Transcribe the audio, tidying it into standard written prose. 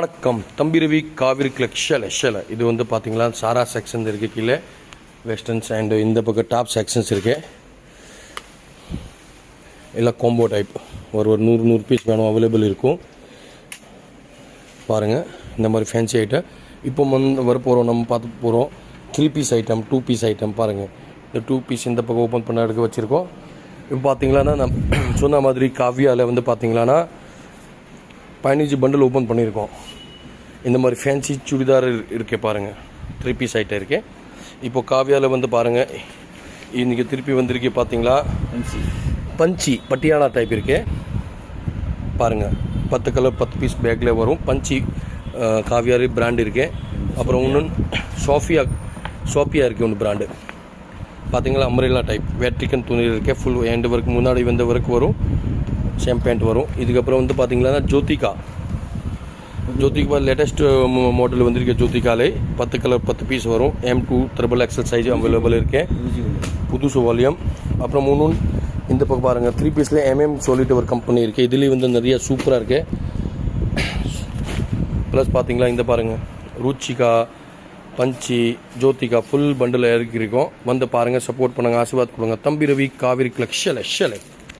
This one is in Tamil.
வணக்கம். தம்பி ரவி காவிரி கலெக்ஷன் இது வந்து பார்த்தீங்களா சாரா செக்ஷன் இருக்குது, கீழே வெஸ்டர்ன்ஸ் அண்ட் இந்த பக்கம் டாப் செக்ஷன்ஸ் இருக்கு. எல்லாம் காம்போ டைப் ஒரு 100 பீஸ் வேணும், அவைலபிள் இருக்கும். பாருங்கள், இந்த மாதிரி ஃபேன்சி ஐட்டம் இப்போ வரப்போகிறோம். நம்ம பார்த்து போகிறோம் 3 பீஸ் ஐட்டம், 2 பீஸ் ஐட்டம். பாருங்கள், இந்த 2 பீஸ் இந்த பக்கம் ஓப்பன் பண்ண எடுக்க வச்சுருக்கோம். இப்போ பார்த்தீங்களான்னா நான் சொன்ன மாதிரி காவியாவில் வந்து பார்த்தீங்களான்னா 15 பண்டில் ஓப்பன் பண்ணியிருக்கோம். இந்த மாதிரி ஃபேன்சி சுடிதார் இருக்கே பாருங்கள், 3 பீஸ் ஐட்டம் இருக்குது. இப்போ காவியாவில் வந்து பாருங்கள், இன்றைக்கி திருப்பி வந்திருக்கே பார்த்தீங்களா, பஞ்சி பட்டியாலா டைப் இருக்கே பாருங்கள். 10 கலர் 10 பீஸ் பேக்கில் வரும். பஞ்சி காவியார் பிராண்டு இருக்கு. அப்புறம் இன்னொன்று சோஃபியா இருக்குது ஒன்று பிராண்டு. பார்த்தீங்களா, அம்ரேலா டைப் வேட்ரிக்கன் துணி இருக்கே. ஃபுல் ஹேண்ட் ஒர்க், முன்னாடி வந்த ஒர்க் வரும், சேம் பேண்ட் வரும். இதுக்கப்புறம் வந்து பார்த்தீங்கன்னா ஜோதிகா லேட்டஸ்ட் மாடல் வந்திருக்கு. ஜோதிகாலே 10 கலர் 10 பீஸ் வரும். M2 XXL சைஸ் அவைலபிள் இருக்கு, புதுசு வால்யூம். அப்புறம் இந்த பக்கம் பாருங்கள், 3 பீஸில் சொல்லிட்டு ஒரு கம்பெனி இருக்குது. இதுலேயும் வந்து நிறைய சூப்பராக இருக்குது. ப்ளஸ் பார்த்தீங்களா, இந்த பாருங்கள், ருச்சிகா பஞ்சி ஜோதிகா ஃபுல் பண்டில் இறக்கிருக்கோம். வந்து பாருங்கள், சப்போர்ட் பண்ணுங்கள், ஆசீர்வாத் கொடுங்க. தம்பி ரவி காவிரி கலெக்ஷன்.